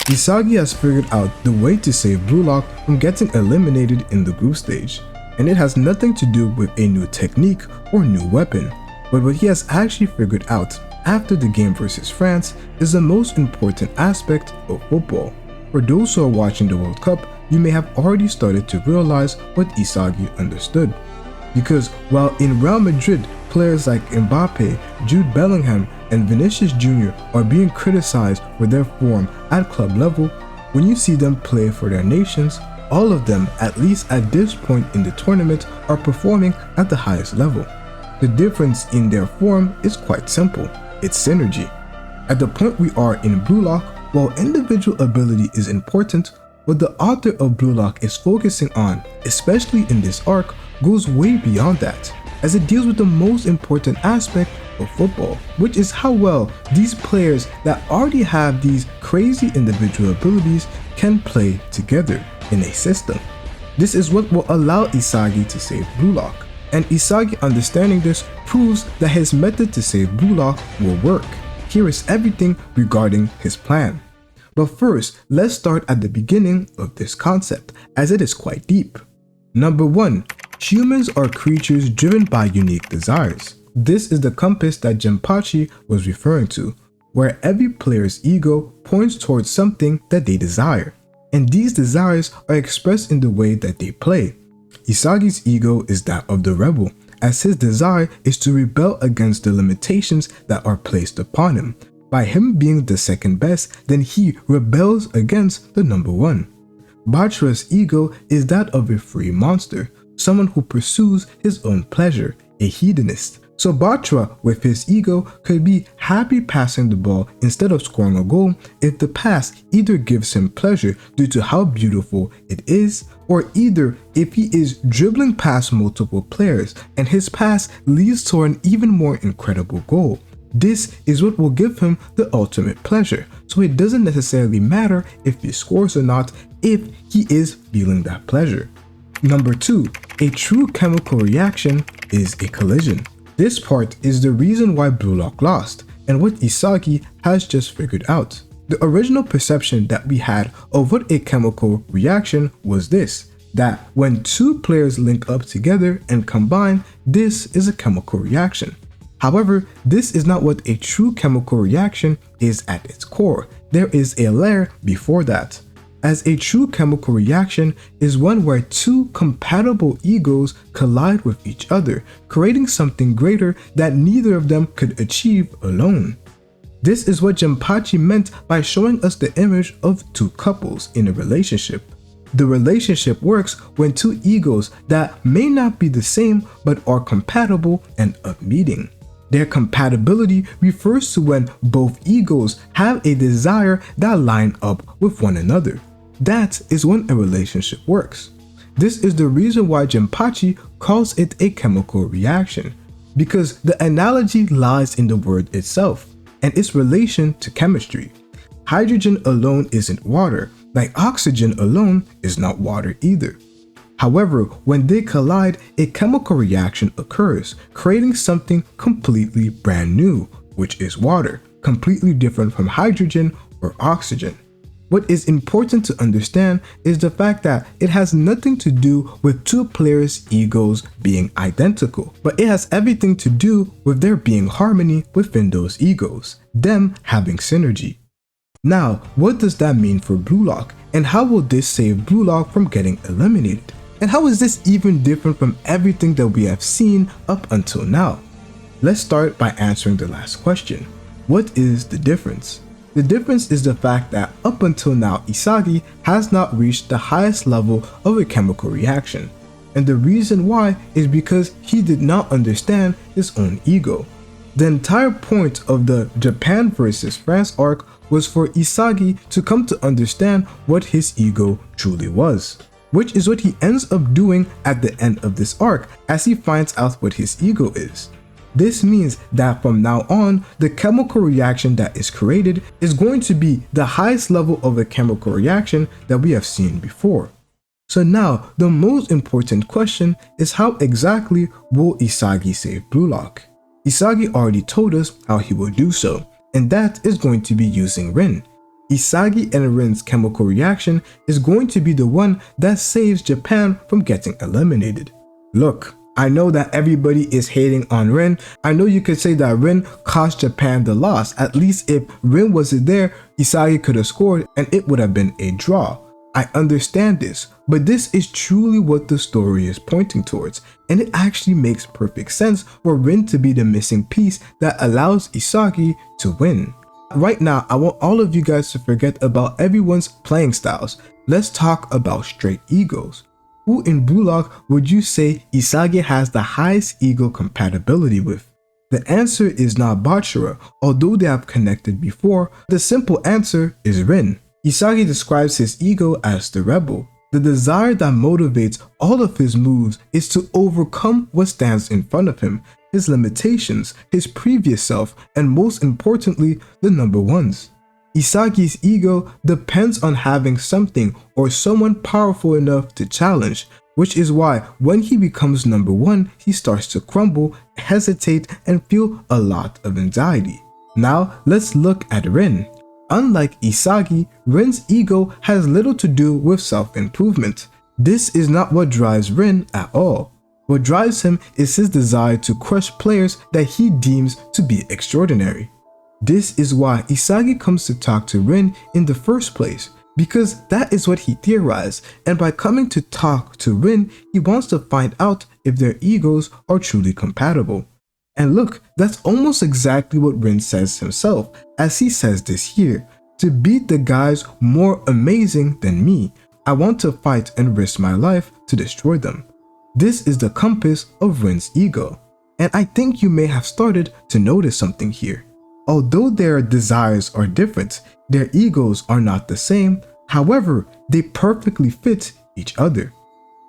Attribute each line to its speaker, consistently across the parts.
Speaker 1: Isagi has figured out the way to save Bluelock from getting eliminated in the group stage, and it has nothing to do with a new technique or new weapon, but what he has actually figured out after the game versus France is the most important aspect of football. For those who are watching the World Cup, you may have already started to realize what Isagi understood. Because while in Real Madrid, players like Mbappe, Jude Bellingham, and Vinicius Jr. are being criticized for their form at club level, when you see them play for their nations, all of them, at least at this point in the tournament, are performing at the highest level. The difference in their form is quite simple. It's synergy. At the point we are in Bluelock, while individual ability is important, what the author of Bluelock is focusing on, especially in this arc, goes way beyond that, as it deals with the most important aspect of football, which is how well these players that already have these crazy individual abilities can play together in a system. This is what will allow Isagi to save Bluelock, and Isagi understanding this proves that his method to save Bluelock will work. Here is everything regarding his plan. But first, let's start at the beginning of this concept, as it is quite deep. Number 1. Humans are creatures driven by unique desires. This is the compass that Jinpachi was referring to, where every player's ego points towards something that they desire, and these desires are expressed in the way that they play. Isagi's ego is that of the rebel, as his desire is to rebel against the limitations that are placed upon him. By him being the second best, then he rebels against the number 1. Batra's ego is that of a free monster, someone who pursues his own pleasure, a hedonist. So Batra, with his ego, could be happy passing the ball instead of scoring a goal if the pass either gives him pleasure due to how beautiful it is, or either if he is dribbling past multiple players and his pass leads to an even more incredible goal. This is what will give him the ultimate pleasure, so it doesn't necessarily matter if he scores or not if he is feeling that pleasure. Number 2. A true chemical reaction is a collision. This part is the reason why Bluelock lost, and what Isagi has just figured out. The original perception that we had of what a chemical reaction was this, that when two players link up together and combine, this is a chemical reaction. However, this is not what a true chemical reaction is at its core. There is a layer before that, as a true chemical reaction is one where two compatible egos collide with each other, creating something greater that neither of them could achieve alone. This is what Jinpachi meant by showing us the image of two couples in a relationship. The relationship works when two egos that may not be the same but are compatible end up meeting. Their compatibility refers to when both egos have a desire that line up with one another. That is when a relationship works. This is the reason why Jinpachi calls it a chemical reaction, because the analogy lies in the word itself and its relation to chemistry. Hydrogen alone isn't water, like oxygen alone is not water either. However, when they collide, a chemical reaction occurs, creating something completely brand new, which is water, completely different from hydrogen or oxygen. What is important to understand is the fact that it has nothing to do with two players' egos being identical, but it has everything to do with there being harmony within those egos, them having synergy. Now, what does that mean for Bluelock, and how will this save Bluelock from getting eliminated? And how is this even different from everything that we have seen up until now? Let's start by answering the last question. What is the difference? The difference is the fact that up until now, Isagi has not reached the highest level of a chemical reaction. And the reason why is because he did not understand his own ego. The entire point of the Japan versus France arc was for Isagi to come to understand what his ego truly was, which is what he ends up doing at the end of this arc as he finds out what his ego is. This means that from now on, the chemical reaction that is created is going to be the highest level of a chemical reaction that we have seen before. So now, the most important question is how exactly will Isagi save Bluelock? Isagi already told us how he will do so, and that is going to be using Rin. Isagi and Rin's chemical reaction is going to be the one that saves Japan from getting eliminated. Look, I know that everybody is hating on Rin. I know you could say that Rin cost Japan the loss. At least if Rin wasn't there, Isagi could have scored and it would have been a draw. I understand this, but this is truly what the story is pointing towards, and it actually makes perfect sense for Rin to be the missing piece that allows Isagi to win. Right now, I want all of you guys to forget about everyone's playing styles. Let's talk about straight egos. Who in Bluelock would you say Isagi has the highest ego compatibility with? The answer is not Bachira, although they have connected before. The simple answer is Rin. Isagi describes his ego as the rebel. The desire that motivates all of his moves is to overcome what stands in front of him, his limitations, his previous self, and most importantly, the number ones. Isagi's ego depends on having something or someone powerful enough to challenge, which is why when he becomes number one, he starts to crumble, hesitate, and feel a lot of anxiety. Now, let's look at Rin. Unlike Isagi, Rin's ego has little to do with self-improvement. This is not what drives Rin at all. What drives him is his desire to crush players that he deems to be extraordinary. This is why Isagi comes to talk to Rin in the first place, because that is what he theorized, and by coming to talk to Rin, he wants to find out if their egos are truly compatible. And look, that's almost exactly what Rin says himself, as he says this here: to beat the guys more amazing than me, I want to fight and risk my life to destroy them. This is the compass of Rin's ego, and I think you may have started to notice something here. Although their desires are different, their egos are not the same, however, they perfectly fit each other.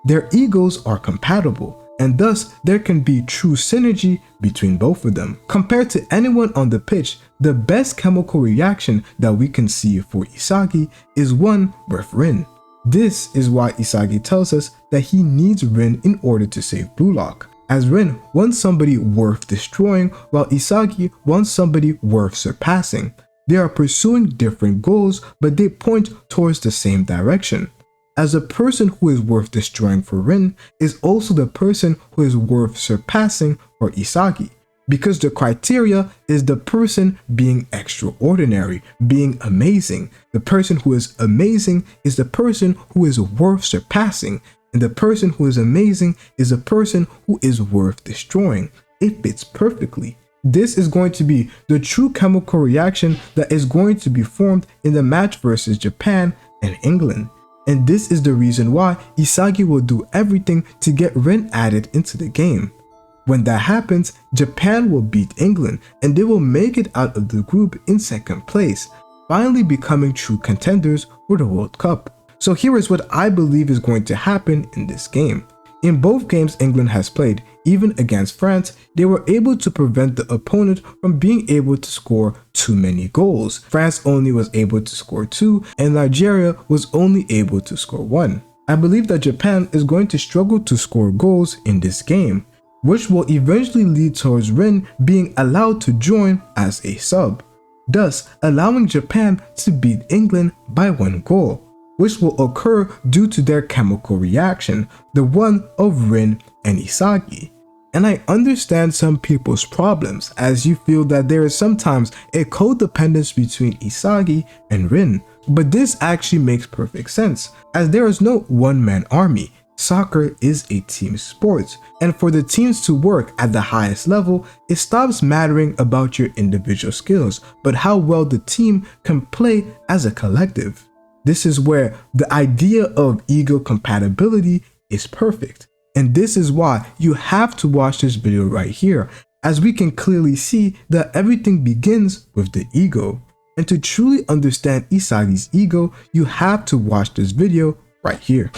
Speaker 1: Their egos are compatible, and thus there can be true synergy between both of them. Compared to anyone on the pitch, the best chemical reaction that we can see for Isagi is one with Rin. This is why Isagi tells us that he needs Rin in order to save Bluelock, as Rin wants somebody worth destroying while Isagi wants somebody worth surpassing. They are pursuing different goals, but they point towards the same direction, as the person who is worth destroying for Rin is also the person who is worth surpassing for Isagi, because the criteria is the person being extraordinary, being amazing. The person who is amazing is the person who is worth surpassing, and the person who is amazing is the person who is worth destroying. It fits perfectly. This is going to be the true chemical reaction that is going to be formed in the match versus Japan and England. And this is the reason why Isagi will do everything to get Rin added into the game. When that happens, Japan will beat England and they will make it out of the group in second place, finally becoming true contenders for the World Cup. So here is what I believe is going to happen in this game. In both games England has played, even against France, they were able to prevent the opponent from being able to score too many goals. France only was able to score 2, and Nigeria was only able to score 1. I believe that Japan is going to struggle to score goals in this game, which will eventually lead towards Rin being allowed to join as a sub, thus allowing Japan to beat England by 1 goal. Which will occur due to their chemical reaction, the one of Rin and Isagi. And I understand some people's problems, as you feel that there is sometimes a codependence between Isagi and Rin, but this actually makes perfect sense, as there is no one-man army. Soccer is a team sport, and for the teams to work at the highest level, it stops mattering about your individual skills, but how well the team can play as a collective. This is where the idea of ego compatibility is perfect. And this is why you have to watch this video right here, as we can clearly see that everything begins with the ego. And to truly understand Isagi's ego, you have to watch this video right here.